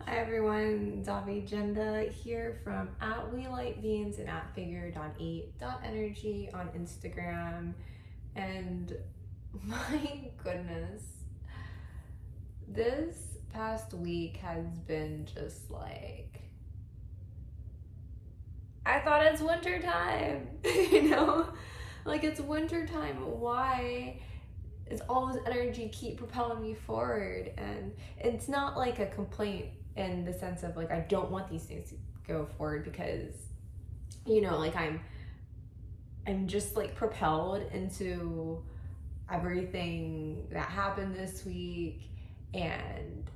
Hi everyone, Davi Jenda here from @WeLightBeans and @figure.8.energy on Instagram. And my goodness, this past week has been just like, I thought it's winter time, like it's winter time. Why is all this energy keep propelling me forward? And it's not like a complaint in the sense of like I don't want these things to go forward, because like I'm just like propelled into everything that happened this week, and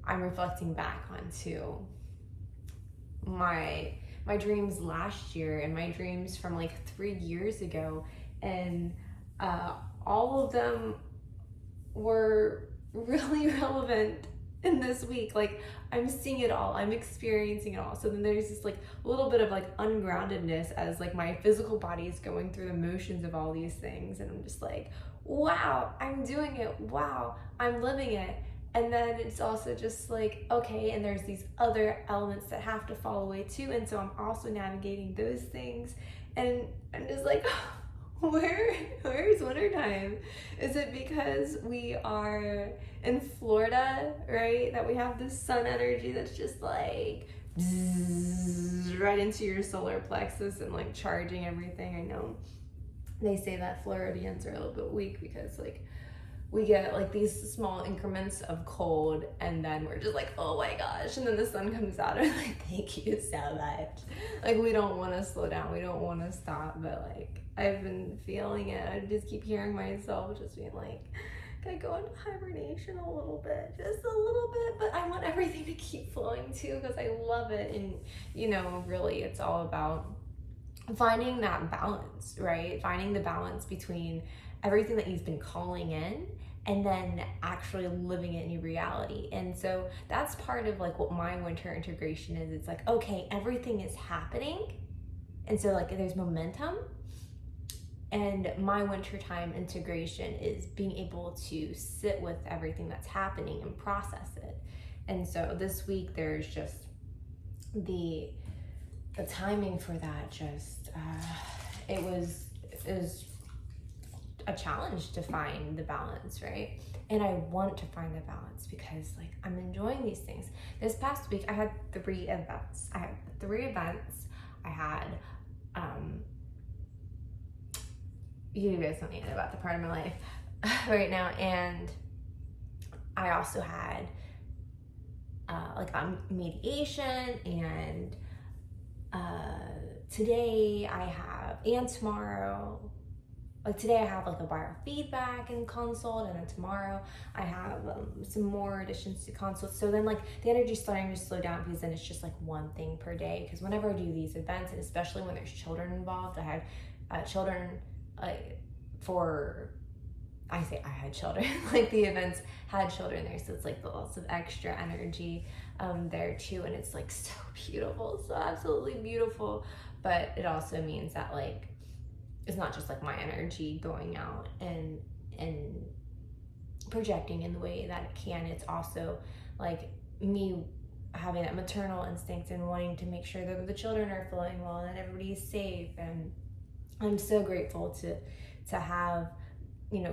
I'm reflecting back onto my dreams last year and my dreams from like 3 years ago, and all of them were really relevant in this week. Like I'm seeing it all, I'm experiencing it all. So then there's this like little bit of like ungroundedness as like my physical body is going through the motions of all these things, and I'm just like, wow, I'm doing it, wow, I'm living it. And then it's also just like, okay, and there's these other elements that have to fall away too, and so I'm also navigating those things, and I'm just like, where's wintertime? Is it because we are in Florida, right? That we have this sun energy that's just like bzzz, right into your solar plexus and like charging everything. I know they say that Floridians are a little bit weak because like we get like these small increments of cold, and then we're just like, oh my gosh, and then the sun comes out and like, thank you so much. Like we don't want to slow down, we don't want to stop, but like I've been feeling it. I just keep hearing myself just being like, can I go into hibernation a little bit, just a little bit? But I want everything to keep flowing too, because I love it. And really it's all about finding that balance, right? Finding the balance between everything that you've been calling in and then actually living it in your reality. And so that's part of like what my winter integration is. It's like, okay, everything is happening, and so like there's momentum, and my wintertime integration is being able to sit with everything that's happening and process it. And so this week there's just the timing for that. Just it was a challenge to find the balance, right? And I want to find the balance because like I'm enjoying these things. This past week I had 3 events. I had you guys don't need to know about the part of my life right now. And I also had like a mediation, and today I have, and tomorrow, like today I have like a biofeedback and consult, and then tomorrow I have some more additions to consults. So then like the energy's starting to slow down, because then it's just like one thing per day. Because whenever I do these events, and especially when there's children involved, I had children I say I had children, like the events had children there, so it's like lots of extra energy there too, and it's like so beautiful, so absolutely beautiful. But it also means that like it's not just like my energy going out and projecting in the way that it can. It's also like me having that maternal instinct and wanting to make sure that the children are feeling well and that everybody's safe. And I'm so grateful to have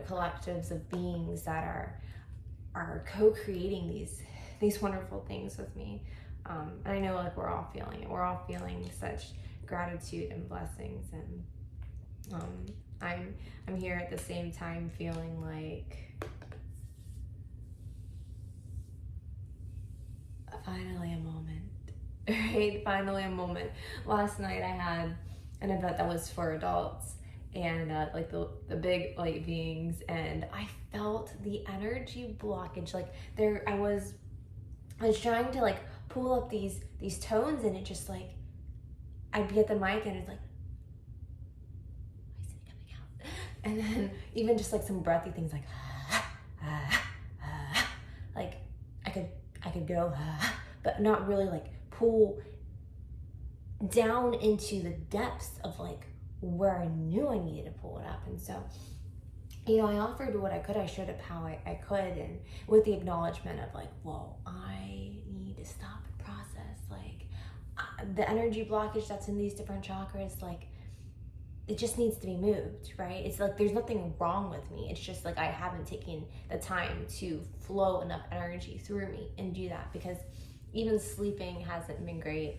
collectives of beings that are co-creating these wonderful things with me. And I know like we're all feeling it. We're all feeling such gratitude and blessings, and I'm here at the same time feeling like finally a moment, right? Finally a moment. Last night I had an event that was for adults, and like the big light beings, and I felt the energy blockage. Like I was trying to like pull up these tones, and it just like I'd be at the mic and it's like, why is it coming out? And then even just like some breathy things like like I could go but not really like pull down into the depths of like where I knew I needed to pull it up. And so I offered what I could. I showed up how I could, and with the acknowledgement of like, whoa, I need to stop the energy blockage that's in these different chakras, like, it just needs to be moved, right? It's like there's nothing wrong with me. It's just like I haven't taken the time to flow enough energy through me and do that, because even sleeping hasn't been great.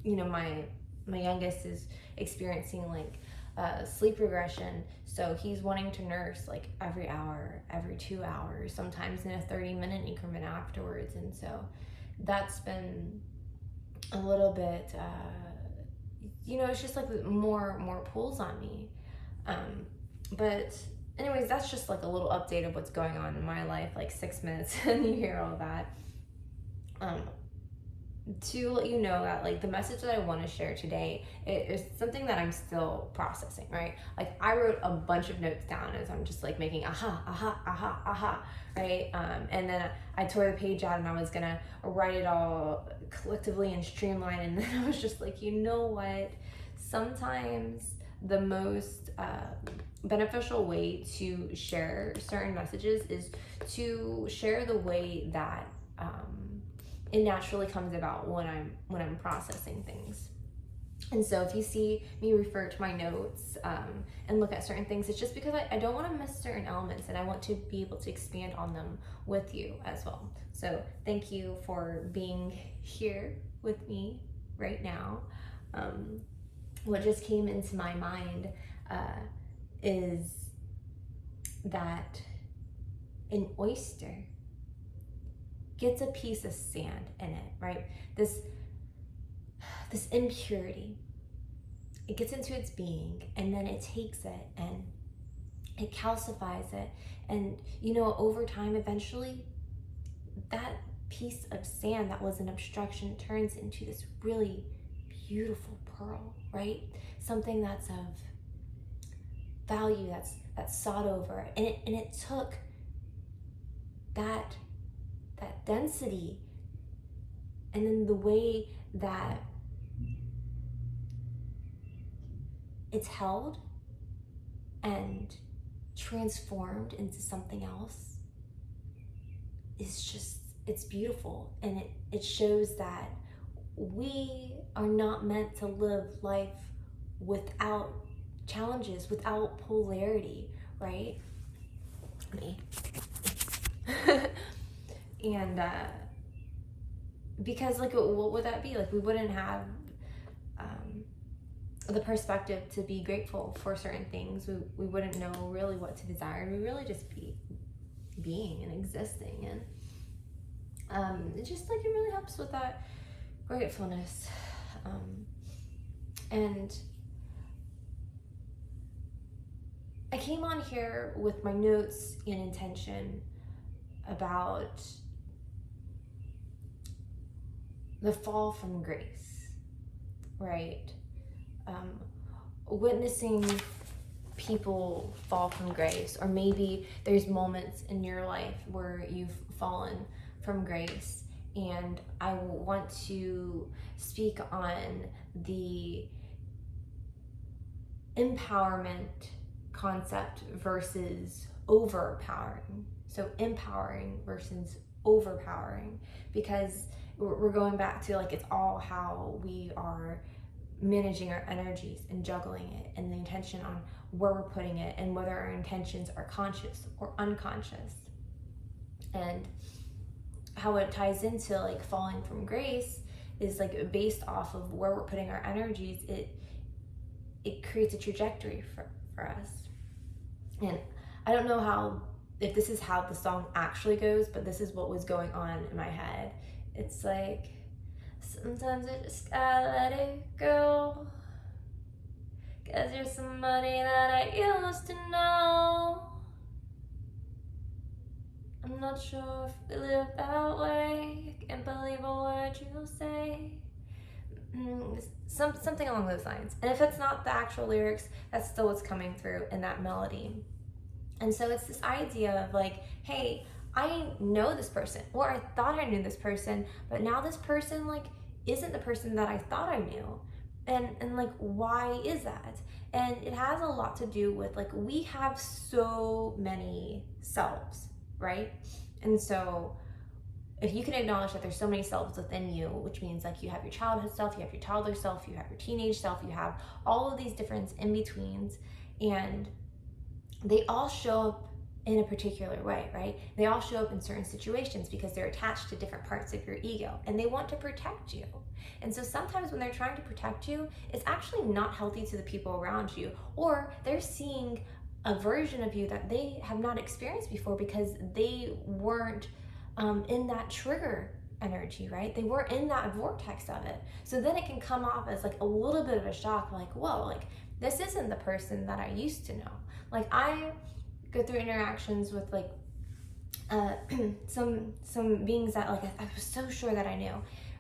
You know, my youngest is experiencing like sleep regression, so he's wanting to nurse like every hour, every 2 hours, sometimes in a 30-minute increment afterwards. And so that's been a little bit you know, it's just like more pulls on me. But anyways, that's just like a little update of what's going on in my life, like 6 minutes and you hear all that. To let you know that like the message that I want to share today is something that I'm still processing, right? Like I wrote a bunch of notes down as I'm just like making aha, right? And then I tore the page out and I was gonna write it all collectively and streamline, and then I was just like, you know what? Sometimes the most beneficial way to share certain messages is to share the way that it naturally comes about when I'm processing things. And so if you see me refer to my notes and look at certain things, it's just because I don't want to miss certain elements, and I want to be able to expand on them with you as well. So thank you for being here with me right now. What just came into my mind is that an oyster gets a piece of sand in it, right? This impurity, it gets into its being, and then it takes it and it calcifies it. And you know, over time, eventually, that piece of sand that was an obstruction turns into this really beautiful pearl, right? Something that's of value, that's sought over. And it took that density, and then the way that it's held and transformed into something else is just, it's beautiful. And it shows that we are not meant to live life without challenges, without polarity, right? Me. And because like, what would that be? Like, we wouldn't have the perspective to be grateful for certain things. We wouldn't know really what to desire. We really just be being and existing. And it just like, it really helps with that gratefulness. And I came on here with my notes and intention about the fall from grace, right? Witnessing people fall from grace, or maybe there's moments in your life where you've fallen from grace. And I want to speak on the empowerment concept versus overpowering. So empowering versus overpowering, because we're going back to like, it's all how we are managing our energies and juggling it, and the intention on where we're putting it, and whether our intentions are conscious or unconscious. And how it ties into like falling from grace is like based off of where we're putting our energies. It creates a trajectory for us. And I don't know if this is how the song actually goes, but this is what was going on in my head. It's like, sometimes I just gotta let it go, 'cause you're somebody that I used to know. I'm not sure if we live that way. I can't believe a word you say. Something along those lines. And if it's not the actual lyrics, that's still what's coming through in that melody. And so it's this idea of like, hey, I know this person, or I thought I knew this person, but now this person like isn't the person that I thought I knew. And like, why is that? And it has a lot to do with like, we have so many selves, right? And so if you can acknowledge that there's so many selves within you, which means like you have your childhood self, you have your toddler self, you have your teenage self, you have all of these different in-betweens, and they all show up in a particular way, right? They all show up in certain situations because they're attached to different parts of your ego and they want to protect you. And so sometimes when they're trying to protect you, it's actually not healthy to the people around you, or they're seeing a version of you that they have not experienced before because they weren't in that trigger energy, right? They were in that vortex of it. So then it can come off as like a little bit of a shock, like, whoa, like this isn't the person that I used to know. Like I go through interactions with like some beings that like I was so sure that I knew,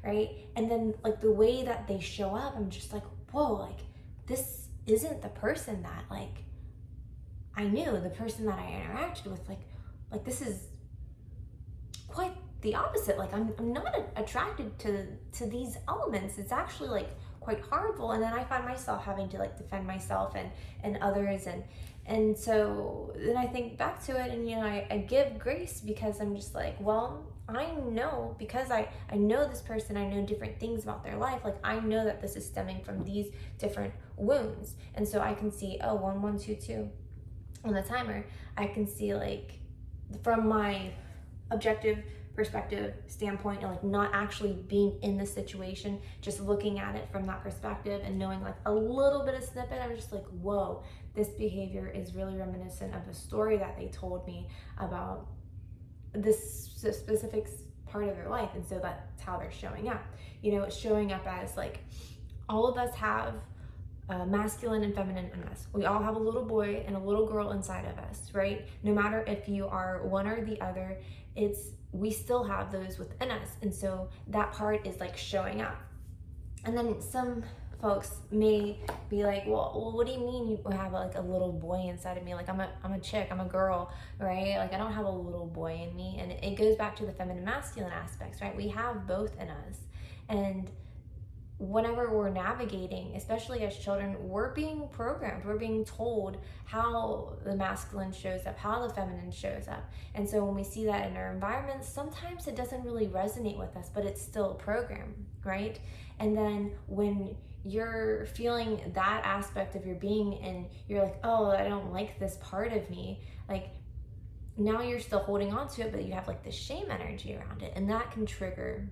right? And then like the way that they show up, I'm just like, whoa, like this isn't the person that like I knew, the person that I interacted with, like this is quite the opposite. Like I'm not attracted to these elements. It's actually like quite harmful. And then I find myself having to like defend myself and others, and so then I think back to it, and you know, I give grace because I'm just like, well, I know, because I know this person, I know different things about their life. Like I know that this is stemming from these different wounds, and so I can see 1 1 2 2 on the timer. I can see like from my objective perspective standpoint, and like not actually being in the situation, just looking at it from that perspective and knowing like a little bit of snippet, I'm just like, whoa, this behavior is really reminiscent of a story that they told me about this specific part of their life. And so that's how they're showing up. You know, it's showing up as like all of us have masculine and feminine in us. We all have a little boy and a little girl inside of us, right? No matter if you are one or the other, we still have those within us. And so that part is like showing up. And then some folks may be like, well, what do you mean you have like a little boy inside of me? Like I'm a chick, I'm a girl, right? Like I don't have a little boy in me. And it goes back to the feminine masculine aspects, right? We have both in us. And whenever we're navigating, especially as children, we're being programmed, we're being told how the masculine shows up, how the feminine shows up. And so when we see that in our environment, sometimes it doesn't really resonate with us, but it's still a program, right? And then when you're feeling that aspect of your being and you're like, oh, I don't like this part of me, like now you're still holding on to it, but you have like this shame energy around it, and that can trigger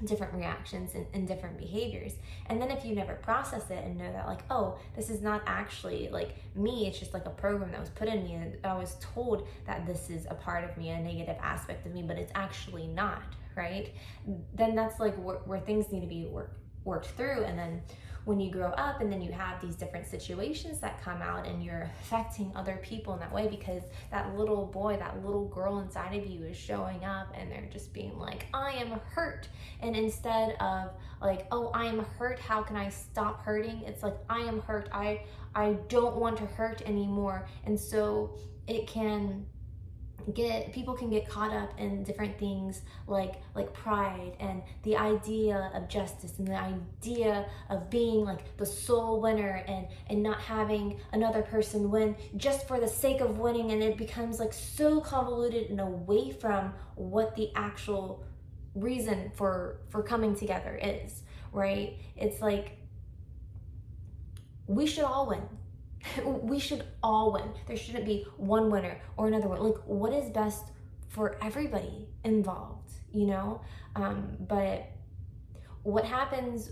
different reactions and different behaviors. And then if you never process it and know that like, oh, this is not actually like me, it's just like a program that was put in me, and I was told that this is a part of me, a negative aspect of me, but it's actually not, right? Then that's like where things need to be worked through. And then when you grow up and then you have these different situations that come out and you're affecting other people in that way because that little boy, that little girl inside of you is showing up and they're just being like, I am hurt. And instead of like, oh, I am hurt, how can I stop hurting? It's like, I am hurt, I don't want to hurt anymore. And so people can get caught up in different things like pride and the idea of justice and the idea of being like the sole winner and not having another person win just for the sake of winning, and it becomes like so convoluted and away from what the actual reason for coming together is, right? It's like we should all win. We should all win. There shouldn't be one winner or another one. Like, what is best for everybody involved, you know? But what happens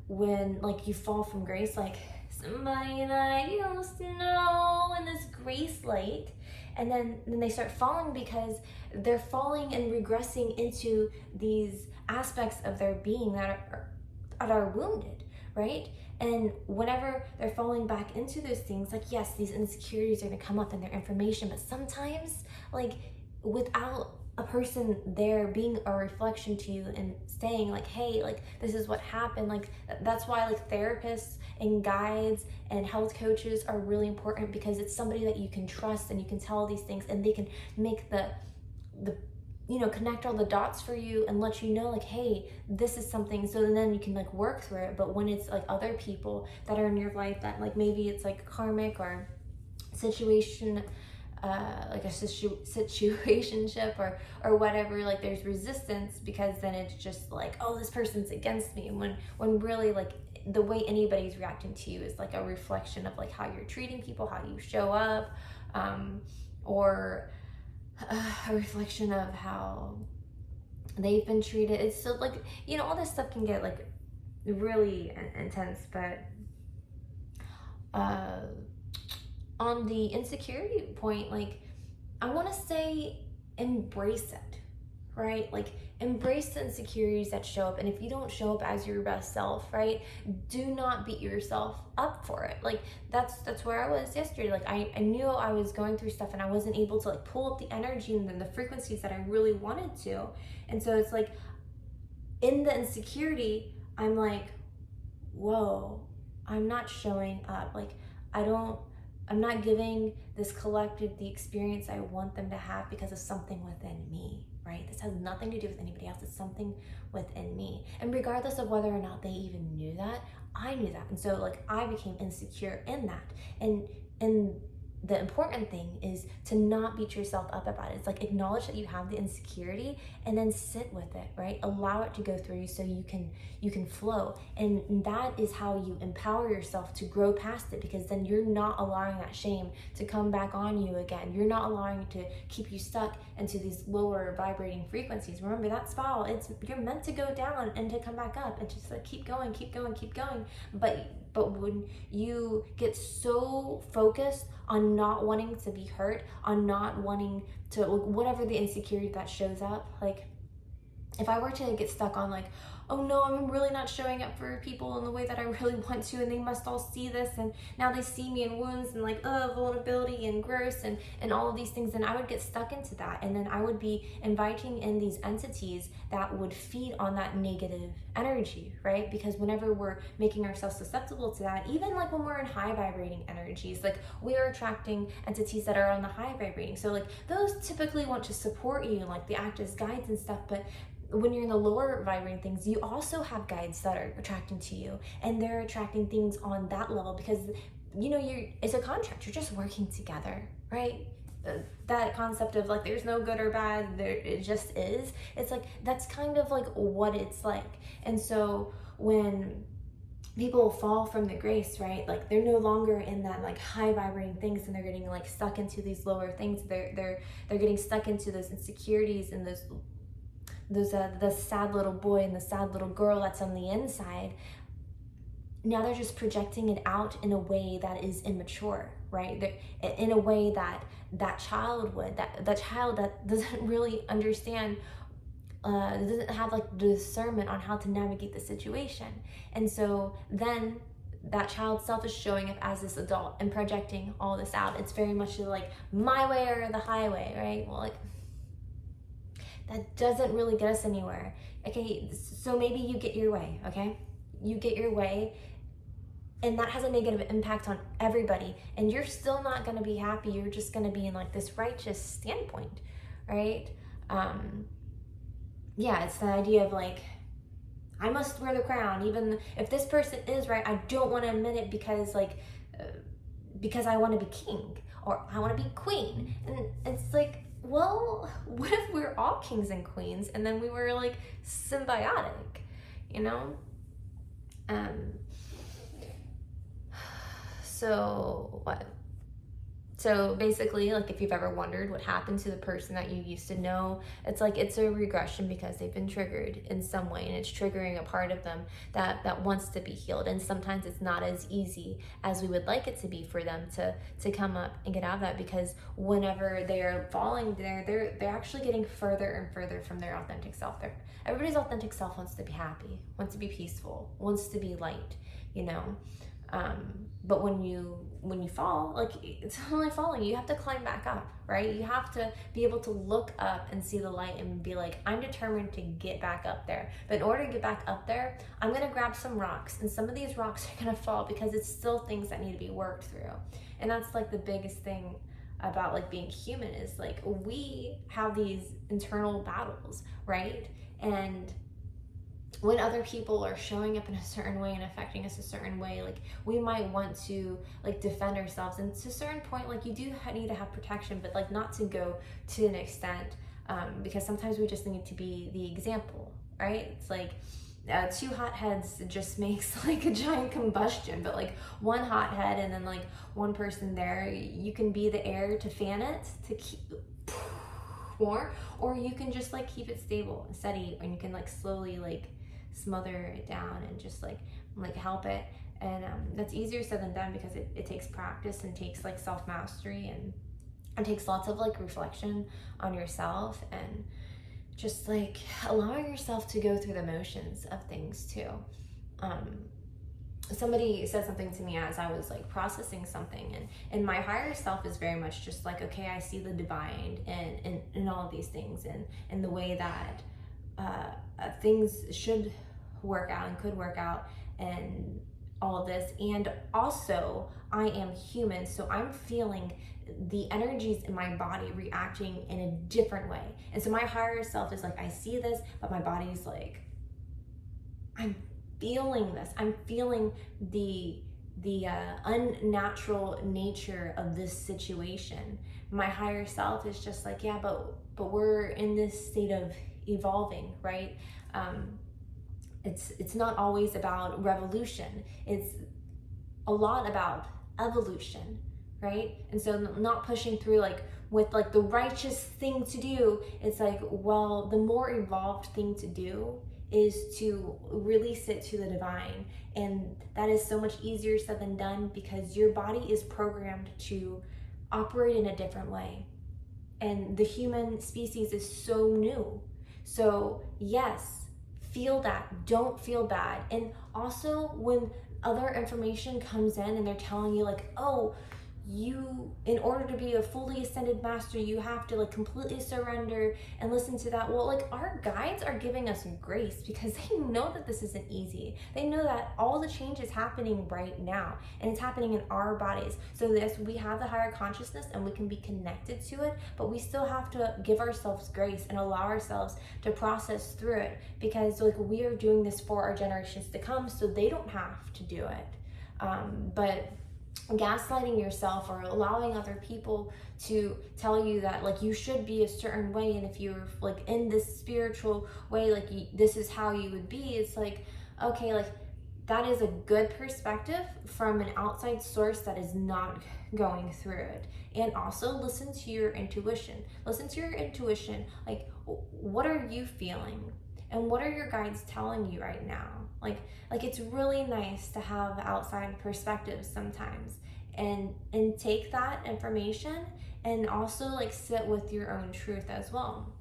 when, like, you fall from grace, like somebody that I used to know in this grace light, and then they start falling because they're falling and regressing into these aspects of their being that are wounded, right? And whenever they're falling back into those things, like, yes, these insecurities are gonna come up in their information, but sometimes, like, without a person there being a reflection to you and saying, like, hey, like, this is what happened, like, that's why, like, therapists and guides and health coaches are really important, because it's somebody that you can trust and you can tell these things and they can make the connect all the dots for you and let you know, like, hey, this is something, so then you can like work through it. But when it's like other people that are in your life that like maybe it's like karmic or situation like a situationship or whatever, like there's resistance, because then it's just like, oh, this person's against me, when really like the way anybody's reacting to you is like a reflection of like how you're treating people, how you show up, or a reflection of how they've been treated. It's so like, you know, all this stuff can get like really intense. But on the insecurity point, like I want to say embrace it, right? Like embrace the insecurities that show up. And if you don't show up as your best self, right, do not beat yourself up for it. Like that's where I was yesterday. Like I knew I was going through stuff and I wasn't able to like pull up the energy and then the frequencies that I really wanted to. And so it's like in the insecurity, I'm like, whoa, I'm not showing up. Like I'm not giving this collective the experience I want them to have because of something within me, right? This has nothing to do with anybody else. It's something within me. And regardless of whether or not they even knew that, I knew that. And so like I became insecure in that. And the important thing is to not beat yourself up about it. It's like acknowledge that you have the insecurity and then sit with it, right? Allow it to go through you so you can flow. And that is how you empower yourself to grow past it, because then you're not allowing that shame to come back on you again. You're not allowing it to keep you stuck into these lower vibrating frequencies. Remember that spiral, you're meant to go down and to come back up and just like keep going. But when you get so focused on not wanting to be hurt, on not wanting to, whatever the insecurity that shows up, like if I were to get stuck on like, oh no, I'm really not showing up for people in the way that I really want to, and they must all see this, and now they see me in wounds and like, vulnerability and gross and all of these things, and I would get stuck into that. And then I would be inviting in these entities that would feed on that negative energy, right? Because whenever we're making ourselves susceptible to that, even like when we're in high vibrating energies, like we are attracting entities that are on the high vibrating. So like those typically want to support you and like they act as guides and stuff, but when you're in the lower vibrating things, you also have guides that are attracting to you, and they're attracting things on that level because, you know, it's a contract. You're just working together, right? That concept of like there's no good or bad, it just is. It's like that's kind of like what it's like. And so when people fall from the grace, right, like they're no longer in that like high vibrating things, and they're getting like stuck into these lower things. They're getting stuck into those insecurities and those the sad little boy and the sad little girl that's on the inside. Now they're just projecting it out in a way that is immature, right? In a way that child would, that child that doesn't really understand, doesn't have like discernment on how to navigate the situation. And so then that child self is showing up as this adult and projecting all this out. It's very much like my way or the highway, right? Well, like that doesn't really get us anywhere. Okay, so maybe you get your way, okay? You get your way, and that has a negative impact on everybody, and you're still not gonna be happy. You're just gonna be in like this righteous standpoint, right? Yeah, it's the idea of like, I must wear the crown, even if this person is right, I don't wanna admit it because I wanna be king, or I wanna be queen. And it's like, well, what if we're all kings and queens and then we were like symbiotic, you know? So what? So basically, like if you've ever wondered what happened to the person that you used to know, it's like it's a regression because they've been triggered in some way, and it's triggering a part of them that wants to be healed. And sometimes it's not as easy as we would like it to be for them to come up and get out of that, because whenever they're falling there, they're actually getting further and further from their authentic self. Everybody's authentic self wants to be happy, wants to be peaceful, wants to be light, you know. But when you fall, like it's only falling, you have to climb back up, right? You have to be able to look up and see the light and be like, I'm determined to get back up there. But in order to get back up there, I'm gonna grab some rocks, and some of these rocks are gonna fall because it's still things that need to be worked through. And that's like the biggest thing about like being human, is like we have these internal battles, right? And when other people are showing up in a certain way and affecting us a certain way, like we might want to like defend ourselves, and to a certain point, like you do need to have protection, but like not to go to an extent, because sometimes we just need to be the example, right? It's like two hot heads just makes like a giant combustion, but like one hot head and then like one person there, you can be the air to fan it, to keep more, or you can just like keep it stable and steady, and you can like slowly like smother it down and just like help it. And that's easier said than done, because it takes practice and takes like self-mastery, and it takes lots of like reflection on yourself, and just like allowing yourself to go through the motions of things too. Somebody said something to me as I was like processing something, and my higher self is very much just like, okay, I see the divine and all of these things, and the way that things should work out and could work out, and all of this. And also I am human, so I'm feeling the energies in my body reacting in a different way. And so my higher self is like, I see this, but my body's like, I'm feeling this. I'm feeling the unnatural nature of this situation. My higher self is just like, yeah, but we're in this state of evolving, right? It's not always about revolution. It's a lot about evolution, right? And so not pushing through like with like the righteous thing to do. It's like, well, the more evolved thing to do is to release it to the divine. And that is so much easier said than done, because your body is programmed to operate in a different way. And the human species is so new. So yes, feel that, don't feel bad. And also when other information comes in and they're telling you like, oh, you, in order to be a fully ascended master, you have to like completely surrender and listen to that. Well, like our guides are giving us grace, because they know that this isn't easy. They know that all the change is happening right now, and it's happening in our bodies. So yes, we have the higher consciousness and we can be connected to it, but we still have to give ourselves grace and allow ourselves to process through it, because like we are doing this for our generations to come, so they don't have to do it. But gaslighting yourself or allowing other people to tell you that like you should be a certain way, and if you're like in this spiritual way, like this is how you would be, it's like, okay, like that is a good perspective from an outside source that is not going through it. And also listen to your intuition. Like, what are you feeling? And what are your guides telling you right now? Like it's really nice to have outside perspectives sometimes, and take that information and also like sit with your own truth as well.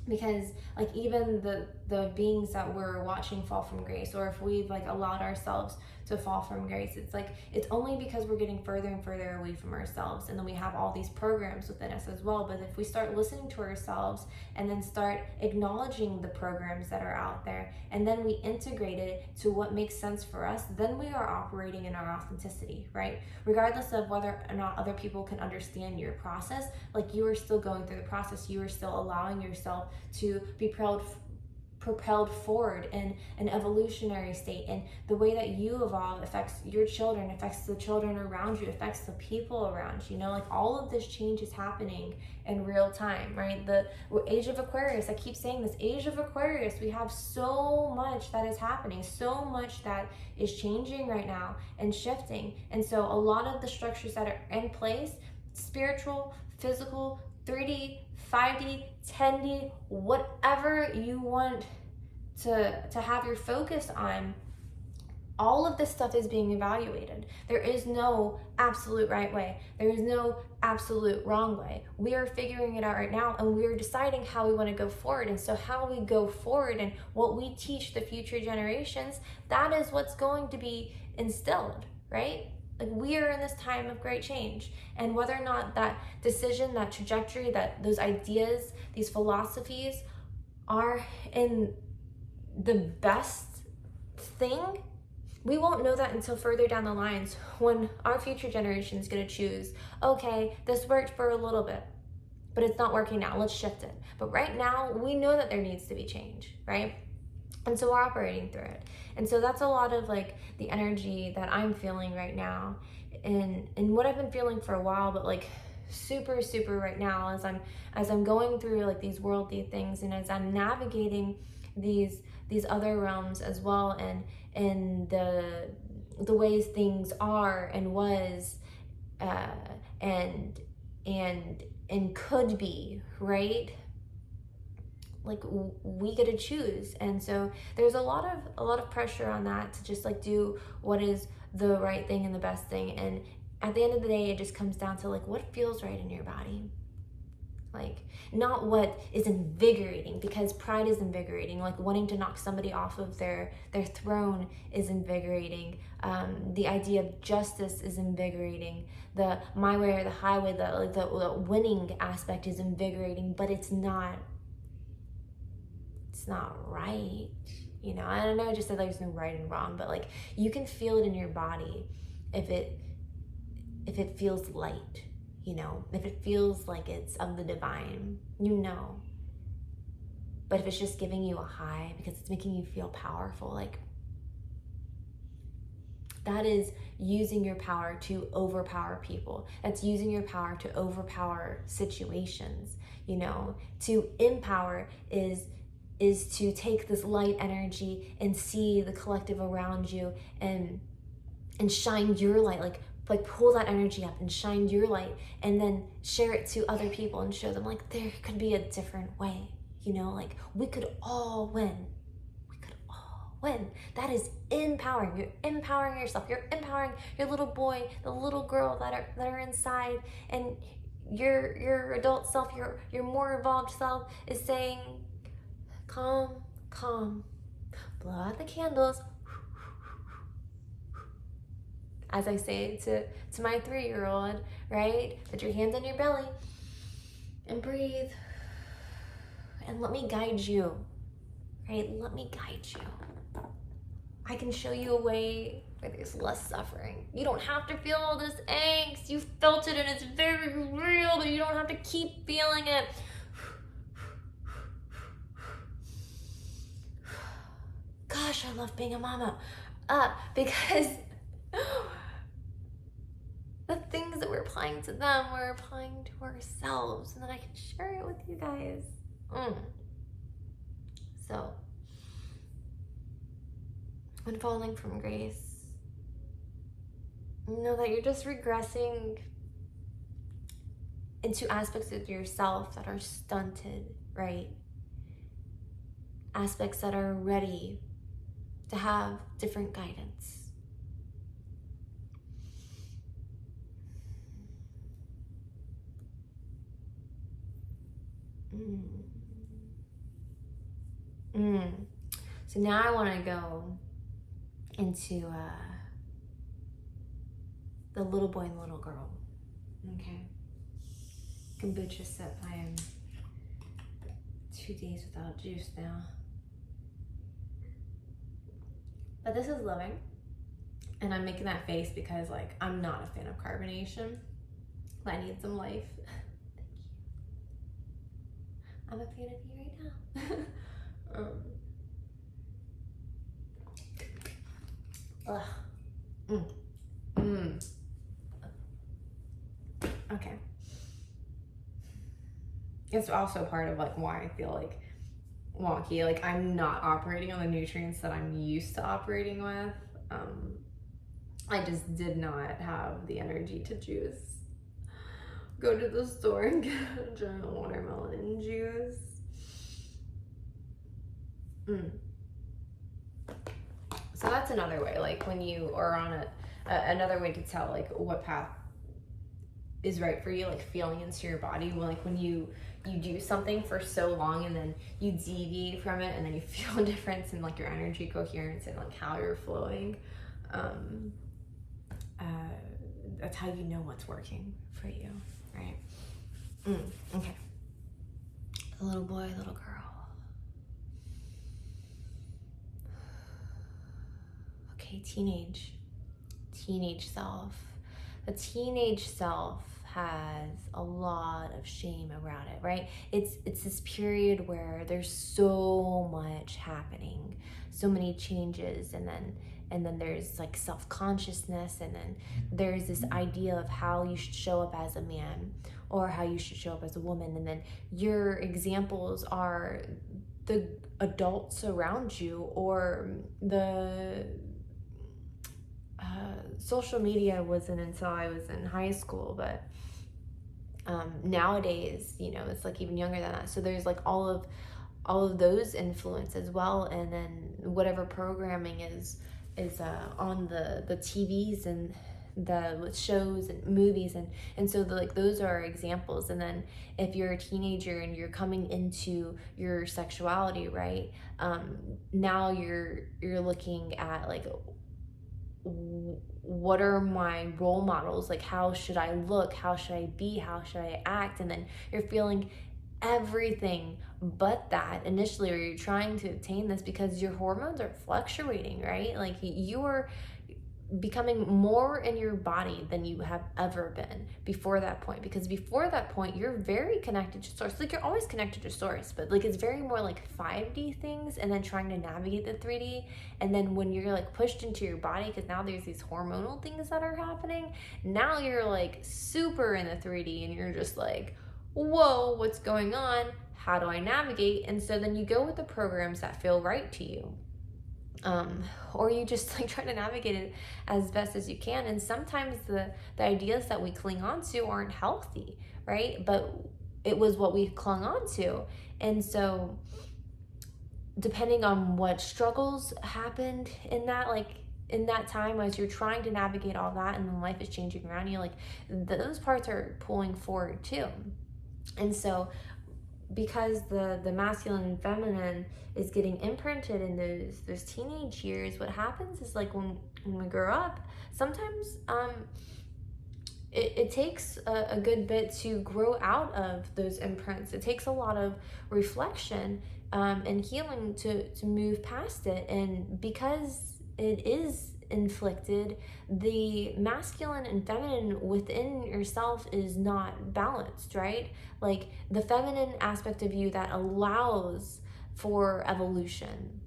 Because like even the beings that we're watching fall from grace, or if we've like allowed ourselves to fall from grace, it's like it's only because we're getting further and further away from ourselves, and then we have all these programs within us as well. But if we start listening to ourselves and then start acknowledging the programs that are out there, and then we integrate it to what makes sense for us, then we are operating in our authenticity, right? Regardless of whether or not other people can understand your process, like you are still going through the process, you are still allowing yourself to be propelled forward in an evolutionary state, and the way that you evolve affects your children, affects the children around you, affects the people around you. You know, like all of this change is happening in real time, right? The age of Aquarius, I keep saying this, age of Aquarius, we have so much that is happening, so much that is changing right now and shifting. And so a lot of the structures that are in place, spiritual, physical, 3D, 5D, 10D, whatever you want to have your focus on, all of this stuff is being evaluated. There is no absolute right way. There is no absolute wrong way. We are figuring it out right now, and we're deciding how we want to go forward. And so how we go forward and what we teach the future generations, that is what's going to be instilled, right? Like we are in this time of great change, and whether or not that decision, that trajectory, that those ideas, these philosophies are in the best thing, we won't know that until further down the lines, when our future generation is going to choose, okay, this worked for a little bit, but it's not working now, let's shift it. But right now, we know that there needs to be change, right? And so we're operating through it. And so that's a lot of like the energy that I'm feeling right now, and what I've been feeling for a while, but like super right now as I'm going through like these worldly things, and as I'm navigating these other realms as well, and the ways things are and was, and could be, right? Like we get to choose. And so there's a lot of pressure on that to just like do what is the right thing and the best thing. And at the end of the day, it just comes down to like what feels right in your body, like not what is invigorating, because pride is invigorating. Like wanting to knock somebody off of their throne is invigorating. The idea of justice is invigorating. The my way or the highway, the winning aspect is invigorating, but it's not right. You know, I don't know, I just said there's no right and wrong, but like you can feel it in your body if it feels light, you know, if it feels like it's of the divine, you know. But if it's just giving you a high because it's making you feel powerful, like that is using your power to overpower people. That's using your power to overpower situations, you know. To empower is to take this light energy and see the collective around you and shine your light, like pull that energy up and shine your light, and then share it to other people and show them like there could be a different way, you know, like we could all win. That is empowering. You're empowering yourself. You're empowering your little boy, the little girl that are inside, and your adult self, your more evolved self is saying, calm, blow out the candles. As I say to my 3-year-old, right? Put your hands on your belly and breathe. And let me guide you, right? Let me guide you. I can show you a way where there's less suffering. You don't have to feel all this angst. You felt it and it's very real, but you don't have to keep feeling it. Gosh, I love being a mama. Because the things that we're applying to them, we're applying to ourselves, and then I can share it with you guys. So, when falling from grace, know that you're just regressing into aspects of yourself that are stunted, right? Aspects that are ready to have different guidance. So now I want to go into the little boy and little girl. Okay. Kombucha sip. I am 2 days without juice now. But this is living. And I'm making that face because like I'm not a fan of carbonation. I need some life. Thank you. I'm a fan of you right now. Okay. It's also part of like why I feel like wonky. Like I'm not operating on the nutrients that I'm used to operating with. I just did not have the energy to go to the store and get a giant watermelon juice. So that's another way, like when you are on another way to tell like what path is right for you, like feeling into your body. Like when you do something for so long and then you deviate from it and then you feel a difference in like your energy coherence and like how you're flowing. That's how you know what's working for you, right? Okay. Little boy, little girl. Okay, teenage self. The teenage self has a lot of shame around it, right? It's this period where there's so much happening, so many changes, and then there's like self-consciousness, and then there's this idea of how you should show up as a man or how you should show up as a woman, and then your examples are the adults around you, or the social media wasn't until I was in high school, but nowadays, you know, it's like even younger than that. So there's like all of those influence as well, and then whatever programming is on the TVs and the shows and movies, and so like those are examples. And then if you're a teenager and you're coming into your sexuality, right, now you're looking at like, what are my role models? Like, how should I look? How should I be? How should I act? And then you're feeling everything but that initially, or you're trying to obtain this because your hormones are fluctuating, right? Like, you are becoming more in your body than you have ever been before that point, because before that point you're very connected to source. Like, you're always connected to source, but like it's very more like 5D things, and then trying to navigate the 3D. And then when you're like pushed into your body, because now there's these hormonal things that are happening, now you're like super in the 3D, and you're just like, whoa, what's going on? How do I navigate? And so then you go with the programs that feel right to you. Or you just like try to navigate it as best as you can. And sometimes the ideas that we cling on to aren't healthy, right? But it was what we clung on to. And so depending on what struggles happened in that time, as you're trying to navigate all that, and then life is changing around you, like those parts are pulling forward too. And so because the masculine and feminine is getting imprinted in those teenage years, what happens is like when we grow up, sometimes it takes a good bit to grow out of those imprints. It takes a lot of reflection and healing to move past it. And because it is inflicted, the masculine and feminine within yourself is not balanced, right? Like the feminine aspect of you that allows for evolution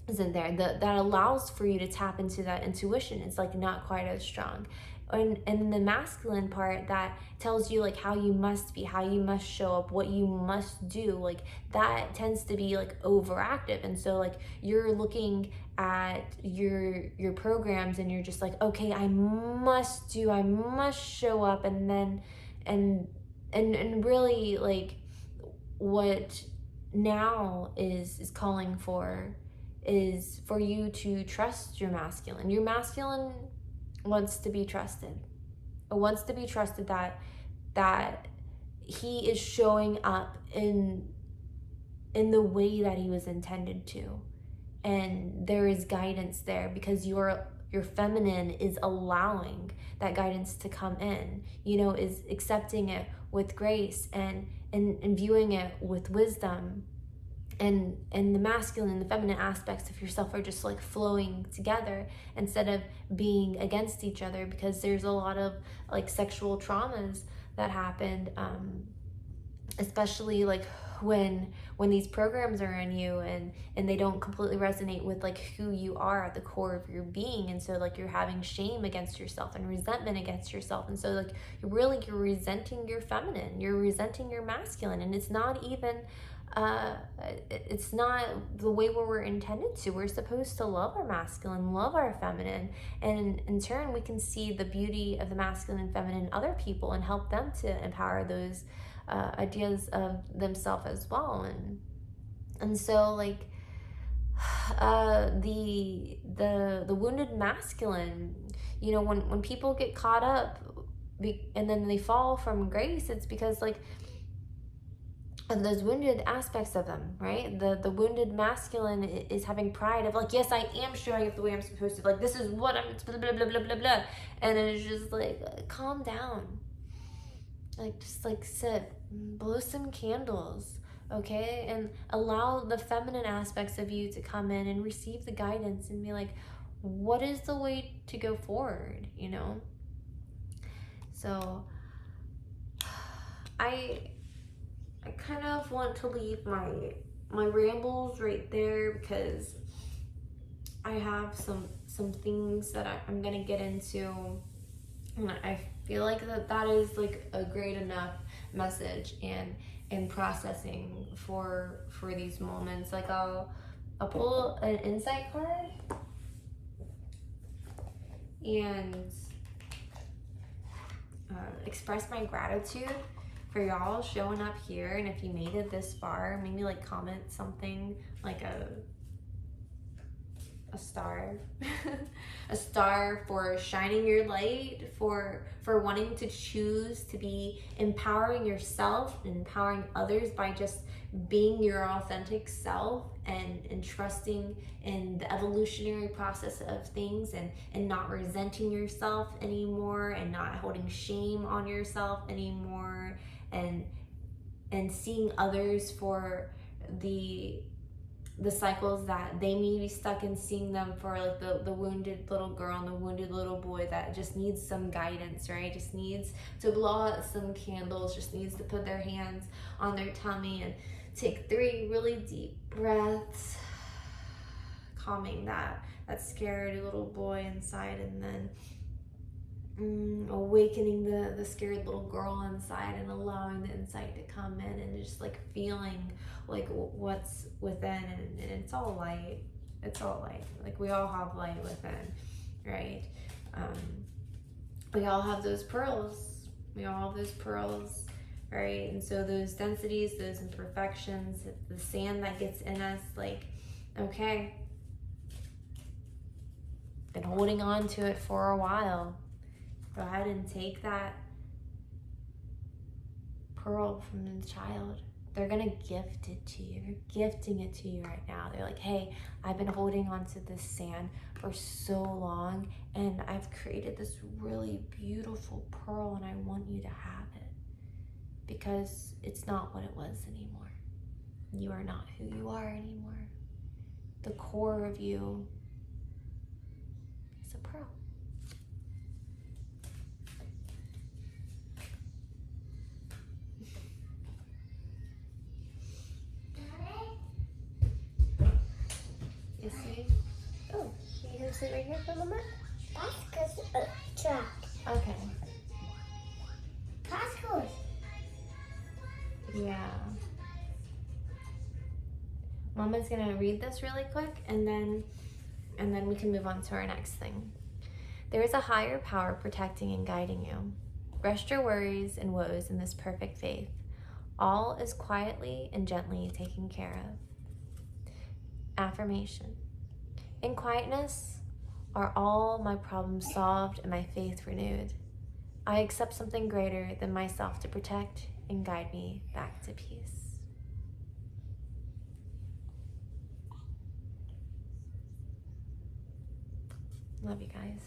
isn't there, that allows for you to tap into that intuition. It's like not quite as strong. And the masculine part that tells you like how you must be, how you must show up, what you must do, like that tends to be like overactive. And so like you're looking at your programs and you're just like, okay, I must show up. And then and really like what now is calling for is for you to trust your masculine. Your masculine wants to be trusted. It wants to be trusted that he is showing up in the way that he was intended to. And there is guidance there because your feminine is allowing that guidance to come in, you know, is accepting it with grace and viewing it with wisdom. And the masculine and the feminine aspects of yourself are just like flowing together instead of being against each other, because there's a lot of like sexual traumas that happened, especially like when these programs are in you and they don't completely resonate with like who you are at the core of your being. And so like you're having shame against yourself and resentment against yourself, and so like you're resenting your feminine, you're resenting your masculine, and it's not even it's not the way where we're intended to. We're supposed to love our masculine, love our feminine, and in turn we can see the beauty of the masculine and feminine in other people and help them to empower those ideas of themselves as well. And so like the wounded masculine, you know, when people get caught up and then they fall from grace, it's because like of those wounded aspects of them, right? The wounded masculine is having pride of like, yes, I am showing up the way I'm supposed to, like this is what I'm blah blah blah blah blah blah, and it's just like calm down, like just like sit, blow some candles, okay, and allow the feminine aspects of you to come in and receive the guidance and be like, what is the way to go forward, you know? So I kind of want to leave my rambles right there because I have some things that I'm gonna get into, and I feel like that is like a great enough message and processing for these moments. Like I'll pull an insight card and express my gratitude for y'all showing up here. And if you made it this far, maybe like comment something like a star a star for shining your light, for wanting to choose to be empowering yourself and empowering others by just being your authentic self and trusting in the evolutionary process of things and not resenting yourself anymore and not holding shame on yourself anymore and seeing others for the cycles that they may be stuck in, seeing them for like the wounded little girl and the wounded little boy that just needs some guidance, right? Just needs to blow out some candles, just needs to put their hands on their tummy and take 3 really deep breaths, calming that scared little boy inside, and then awakening the scared little girl inside and allowing the insight to come in and just like feeling like what's within, and it's all light. It's all light. Like we all have light within, right? We all have those pearls. We all have those pearls, right? And so those densities, those imperfections, the sand that gets in us, like, okay, been holding on to it for a while. Go ahead and take that pearl from the child. They're gonna gift it to you. They're gifting it to you right now. They're like, hey, I've been holding on to this sand for so long and I've created this really beautiful pearl and I want you to have it because it's not what it was anymore. You are not who you are anymore. The core of you is a pearl. You see? Oh, can you come sit right here for a moment? That's because track. Okay. Pascals. Yeah. Mama's gonna read this really quick and then we can move on to our next thing. There is a higher power protecting and guiding you. Rest your worries and woes in this perfect faith. All is quietly and gently taken care of. Affirmation. In quietness are all my problems solved and my faith renewed. I accept something greater than myself to protect and guide me back to peace. Love you guys.